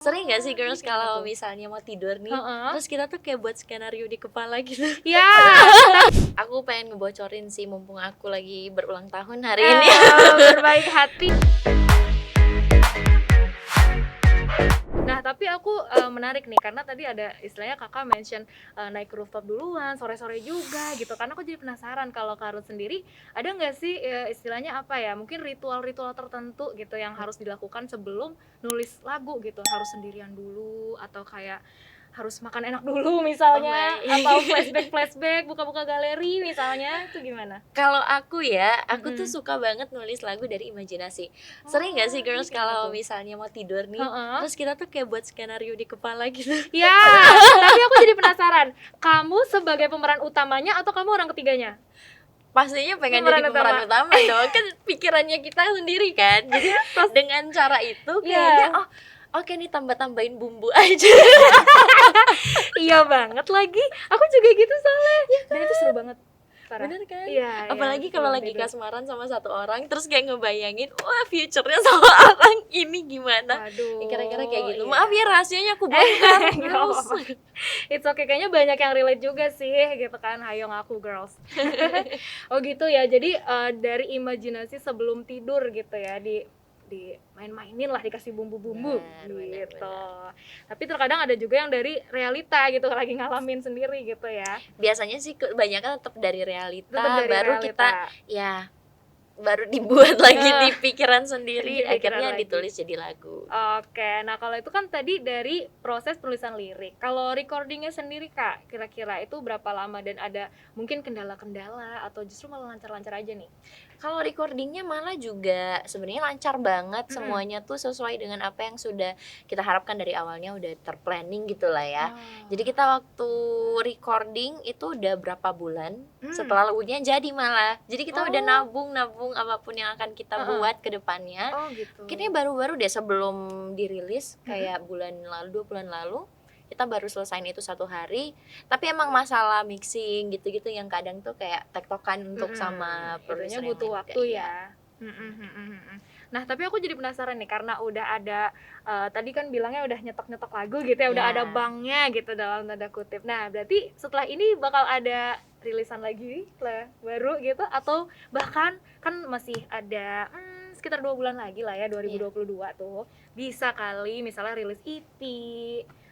Sering nggak sih girls Gimana kalau tuh? misalnya mau tidur nih, Heeh. terus kita tuh kayak buat skenario di kepala gitu. Ya. Aku pengen ngebocorin sih mumpung aku lagi berulang tahun hari ini. Berbaik hati. Nah, tapi aku menarik nih karena tadi ada istilahnya kakak mention naik ke rooftop duluan, sore-sore juga gitu. Karena aku jadi penasaran kalau Kak Ruth sendiri ada nggak sih istilahnya apa ya? Mungkin ritual-ritual tertentu gitu yang harus dilakukan sebelum nulis lagu gitu. Harus sendirian dulu atau kayak harus makan enak dulu misalnya, Oh my. atau flashback, buka-buka galeri misalnya, itu gimana? Kalau aku ya, aku tuh Mm-mm. suka banget nulis lagu dari imajinasi. Sering nggak sih girls Gimana kalau tuh? misalnya mau tidur nih, Heeh. terus kita tuh kayak buat skenario di kepala gitu. Ya, tapi aku jadi penasaran. Kamu sebagai pemeran utamanya atau kamu orang ketiganya? Pastinya pengen Pemeran jadi pemeran utama dong, kan pikirannya kita sendiri kan. Jadi dengan cara itu kayaknya oke nih tambah-tambahin bumbu aja. Iya banget lagi. Aku juga gitu soalnya. Dan itu seru banget. Parah. Bener kan? Iya, Apalagi kalau sebelum lagi tidur. kasmaran sama satu orang, terus kayak ngebayangin, wah future-nya sama orang ini gimana. Waduh. Kira-kira kayak gitu. Iya. Maaf ya rahasianya aku bongkar. Nggak apa-apa. It's okay, kayaknya banyak yang relate juga sih gitu kan. Hayo ngaku girls. Oh gitu ya. Jadi dari imajinasi sebelum tidur gitu ya, di main-mainin lah, dikasih bumbu-bumbu Benar, gitu. Tapi terkadang ada juga yang dari realita gitu, lagi ngalamin sendiri gitu ya. Biasanya sih kebanyakan tetap dari realita, Tetap dari baru realita. kita ya baru dibuat lagi di pikiran Di sendiri, pikiran akhirnya lagi. ditulis jadi lagu. Oke, nah kalau itu kan tadi dari proses penulisan lirik. Kalau recordingnya sendiri Kak, kira-kira itu berapa lama dan ada mungkin kendala-kendala atau justru malah lancar-lancar aja nih? Kalau recordingnya malah juga sebenarnya lancar banget, Mm-mm. semuanya tuh sesuai dengan apa yang sudah kita harapkan dari awalnya, udah terplanning gitu lah ya. Jadi kita waktu recording itu udah berapa bulan setelah lagunya jadi malah. Jadi kita udah nabung apapun yang akan kita buat ke depannya. Oh gitu. Kayaknya baru-baru deh sebelum dirilis, kayak bulan lalu, 2 bulan lalu kita baru selesaiin itu 1 hari. Tapi emang masalah mixing gitu-gitu yang kadang tuh kayak tektokan untuk sama produser Itunya yang butuh lain waktu juga, ya. Nah tapi aku jadi penasaran nih karena udah ada tadi kan bilangnya udah nyetok lagu gitu ya, udah Ya. ada banknya gitu dalam tanda kutip. Nah berarti setelah ini bakal ada rilisan lagi lah baru gitu, atau bahkan kan masih ada sekitar 2 bulan lagi lah ya, 2022 tuh bisa kali misalnya rilis EP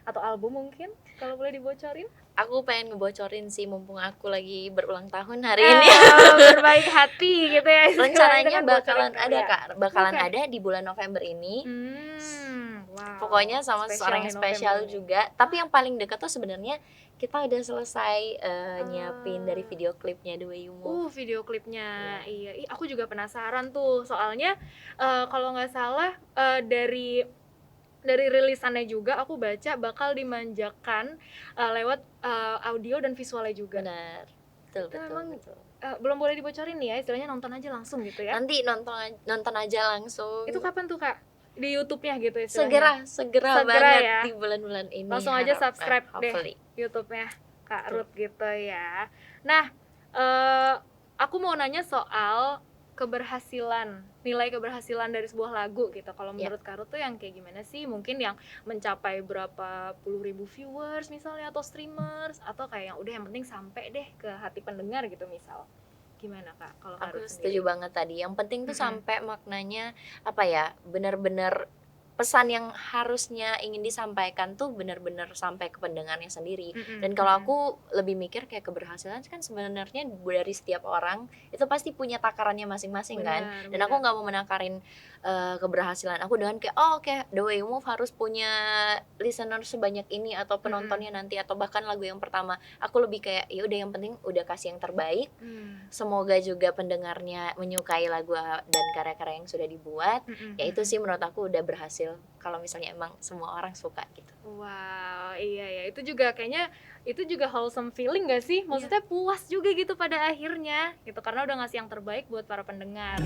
atau album mungkin, kalau boleh dibocorin. Aku pengen ngebocorin sih mumpung aku lagi berulang tahun hari ini. Berbaik hati gitu ya. Rencananya Dengan bakalan bocorin ada karya. Kak, bakalan Oke. ada di bulan November ini. Wow. Pokoknya sama seseorang yang nih spesial November. juga. Tapi yang paling dekat tuh sebenarnya kita udah selesai nyiapin dari video klipnya The Way You Move. Video klipnya. Iya. Aku juga penasaran tuh. Soalnya kalau nggak salah dari rilisannya juga aku baca bakal dimanjakan lewat audio dan visualnya juga. Benar. Betul. Belum boleh dibocorin nih ya, istilahnya nonton aja langsung gitu ya. Nanti nonton aja langsung. Itu kapan tuh Kak? Di YouTube-nya gitu istilahnya. Segera banget ya. di bulan-bulan ini. Langsung aja subscribe hopefully. deh YouTube-nya Kak Ruth gitu ya. Nah, aku mau nanya soal nilai keberhasilan dari sebuah lagu gitu. Kalau menurut Kak Ruth tuh yang kayak gimana sih? Mungkin yang mencapai berapa puluh ribu viewers misalnya, atau streamers, atau kayak yang udah yang penting sampai deh ke hati pendengar gitu misal. Gimana Kak kalau Kak Aku Ruth setuju sendiri? banget tadi. Yang penting tuh sampai maknanya apa ya? Benar-benar pesan yang harusnya ingin disampaikan tuh benar-benar sampai ke pendengarnya sendiri. Dan kalau aku lebih mikir kayak keberhasilan kan sebenarnya dari setiap orang itu pasti punya takarannya masing-masing kan. Dan aku nggak mau menakarin keberhasilan aku dengan kayak The Way You Move harus punya listener sebanyak ini atau penontonnya nanti, atau bahkan lagu yang pertama. Aku lebih kayak ya udah, yang penting udah kasih yang terbaik. Semoga juga pendengarnya menyukai lagu dan karya-karya yang sudah dibuat. Ya itu sih menurut aku udah berhasil kalau misalnya emang semua orang suka gitu. Wow, iya ya, itu juga kayaknya itu juga wholesome feeling gak sih? Maksudnya puas juga gitu pada akhirnya gitu, karena udah ngasih yang terbaik buat para pendengar.